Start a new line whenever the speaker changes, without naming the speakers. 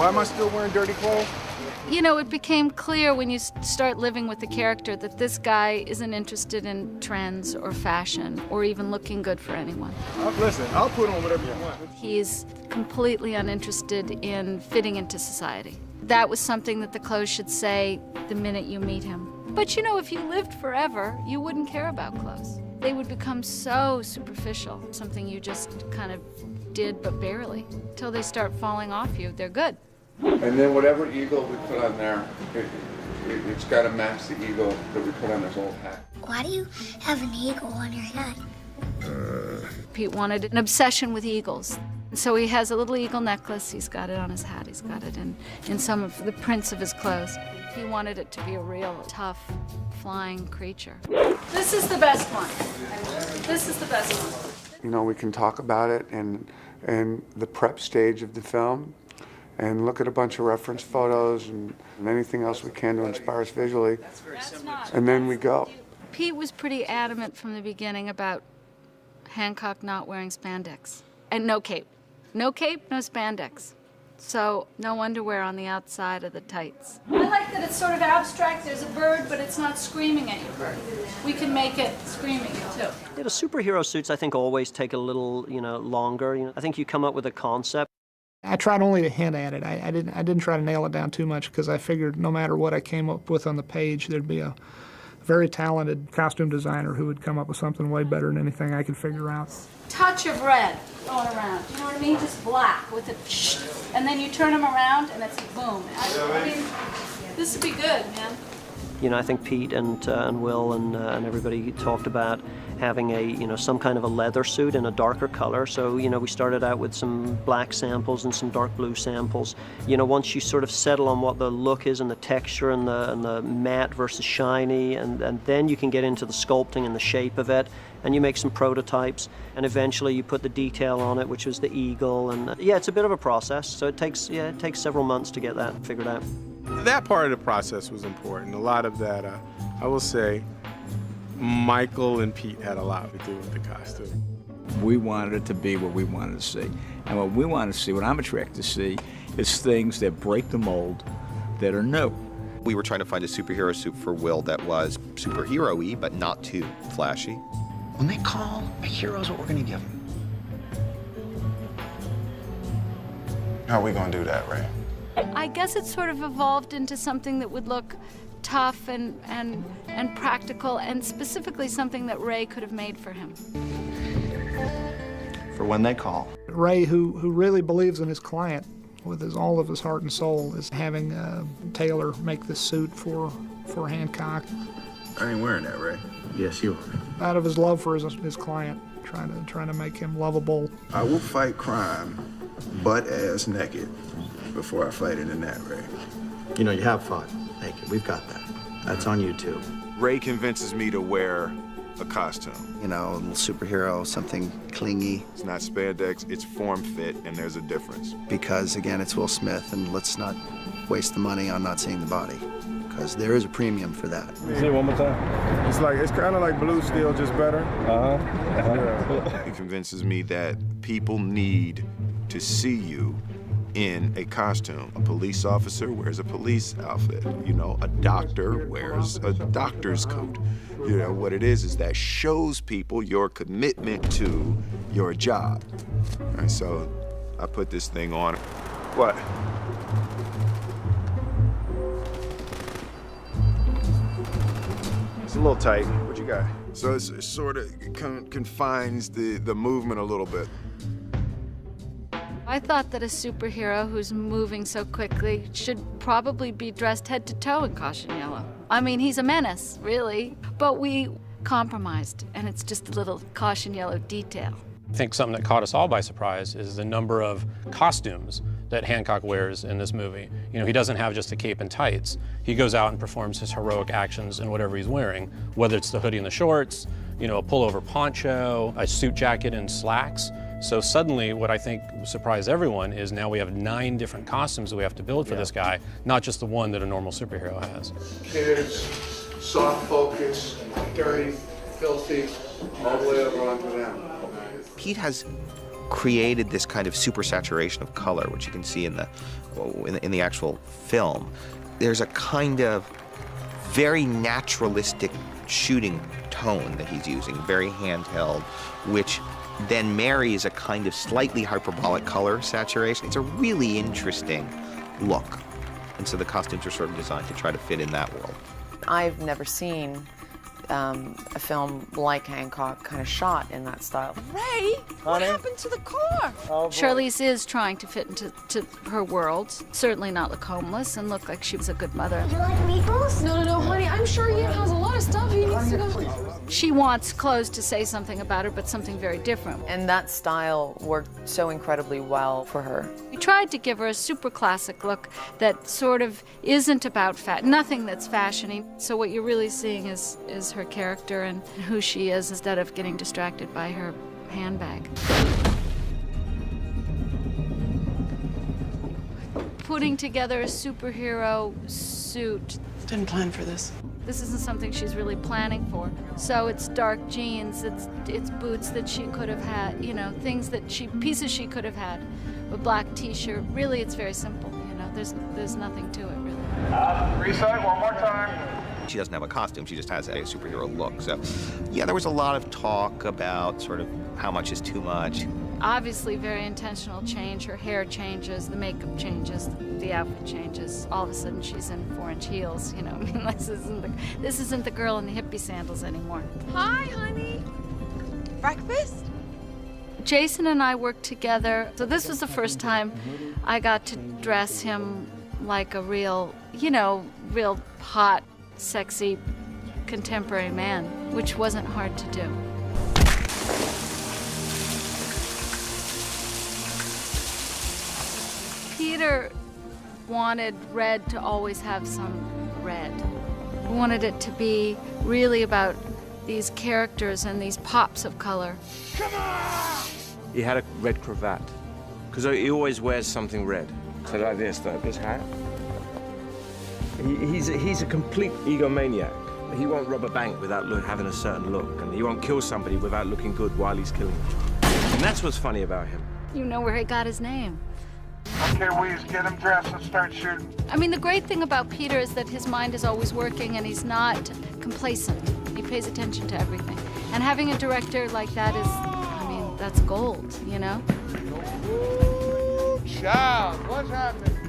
Why am I still wearing dirty clothes?
You know, it became clear when you start living with the character that this guy isn't interested in trends or fashion or even looking good for anyone.
Listen, I'll put on whatever you want.
He's completely uninterested in fitting into society. That was something that the clothes should say the minute you meet him. But you know, if you lived forever, you wouldn't care about clothes. They would become so superficial, something you just kind of did but barely. Till they start falling off you, they're good.
And then whatever eagle we put on there, it's got to match the eagle that we put on his old hat.
Why do you have an eagle on your head?
Pete wanted an obsession with eagles. So he has a little eagle necklace. He's got it on his hat. He's got it in some of the prints of his clothes. He wanted it to be a real tough, flying creature. This is the best one. This is the best one.
You know, we can talk about it and the prep stage of the film and look at a bunch of reference photos and anything else we can to inspire us visually. And then we go.
Pete was pretty adamant from the beginning about Hancock not wearing spandex. And no cape. No cape, no spandex. So no underwear on the outside of the tights. I like that it's sort of abstract. There's a bird, but it's not screaming at you. We can make it screaming too.
Yeah, the superhero suits, I think, always take a little, longer. I think you come up with a concept.
I tried only to hint at it. I didn't try to nail it down too much because I figured no matter what I came up with on the page, there'd be a very talented costume designer who would come up with something way better than anything I could figure out.
Touch of red going around. You know what I mean? Just black with a and then you turn them around and it's boom. I mean, this would be good, man.
I think Pete and Will and everybody talked about having some kind of a leather suit in a darker color. So, we started out with some black samples and some dark blue samples. Once you sort of settle on what the look is and the texture and the matte versus shiny, and then you can get into the sculpting and the shape of it, and you make some prototypes, and eventually you put the detail on it, which was the eagle, and yeah, it's a bit of a process. So it takes several months to get that figured out.
That part of the process was important. A lot of that, I will say, Michael and Pete had a lot to do with the costume.
We wanted it to be what we wanted to see. And what we wanted to see, what I'm attracted to see, is things that break the mold, that are new.
We were trying to find a superhero suit for Will that was superhero-y, but not too flashy.
When they call a hero's what we're gonna give them.
How are we gonna do that, Ray?
I guess it sort of evolved into something that would look tough and practical, and specifically something that Ray could have made for him.
For when they call.
Ray, who really believes in his client with all of his heart and soul, is having Taylor make this suit for Hancock.
I ain't wearing that, Ray.
Yes, you are.
Out of his love for his client, trying to make him lovable.
I will fight crime butt-ass naked before I fight it in that, Ray.
You have fought naked. We've got that. That's on YouTube.
Ray convinces me to wear a costume.
A little superhero, something clingy.
It's not spandex, it's form fit, and there's a difference.
Because, again, it's Will Smith, and let's not waste the money on not seeing the body. Because there is a premium for that.
Say it one more time.
It's kind of like Blue Steel, just better.
Uh-huh.
He convinces me that people need to see you in a costume. A police officer wears a police outfit. A doctor wears a doctor's coat. What it is that shows people your commitment to your job. All right, so I put this thing on. What? It's a little tight. What you got? So it sort of confines the movement a little bit.
I thought that a superhero who's moving so quickly should probably be dressed head to toe in caution yellow. I mean, he's a menace, really. But we compromised, and it's just a little caution yellow detail.
I think something that caught us all by surprise is the number of costumes that Hancock wears in this movie. He doesn't have just a cape and tights. He goes out and performs his heroic actions in whatever he's wearing, whether it's the hoodie and the shorts, a pullover poncho, a suit jacket and slacks. So suddenly, what I think surprised everyone is now we have 9 different costumes that we have to build for this guy, not just the one that a normal superhero has.
Kids, soft focus, dirty, filthy, all the way over onto them.
Pete has created this kind of super saturation of color, which you can see in the actual film. There's a kind of very naturalistic shooting tone that he's using, very handheld, which then marries a kind of slightly hyperbolic color saturation. It's a really interesting look. And so the costumes are sort of designed to try to fit in that world.
I've never seen a film like Hancock kind of shot in that style.
Ray, what happened to the car?
Charlize is trying to fit into her world, certainly not look homeless and look like she was a good mother.
You like meatballs?
No, honey, I'm sure Ian has a lot of stuff he needs to go.
She wants clothes to say something about her, but something very different.
And that style worked so incredibly well for her.
We tried to give her a super classic look that sort of isn't about nothing that's fashiony. So what you're really seeing is her character and who she is instead of getting distracted by her handbag. Putting together a superhero suit.
Didn't plan for this.
This isn't something she's really planning for. So it's dark jeans, it's boots that she could have had, you know, pieces she could have had. A black t-shirt. Really, it's very simple, you know. There's nothing to it, really.
Reset one more time.
She doesn't have a costume, she just has a superhero look. So, yeah, there was a lot of talk about sort of how much is too much.
Obviously, very intentional change. Her hair changes, the makeup changes, the outfit changes. All of a sudden, she's in 4-inch heels. You know, I mean, this isn't the girl in the hippie sandals anymore.
Hi, honey. Breakfast?
Jason and I worked together, so this was the first time I got to dress him like a real, real hot, sexy, contemporary man, which wasn't hard to do. Peter wanted red to always have some red. He wanted it to be really about these characters and these pops of color.
Come on! He had a red cravat, because he always wears something red. So like this hat. He's a complete egomaniac. He won't rob a bank without having a certain look, and he won't kill somebody without looking good while he's killing them. And that's what's funny about him.
You know where he got his name.
Okay, Weeze, get him dressed and start shooting.
I mean, the great thing about Peter is that his mind is always working and he's not complacent. He pays attention to everything. And having a director like that is, I mean, that's gold, you know?
Ooh, child, what's happening?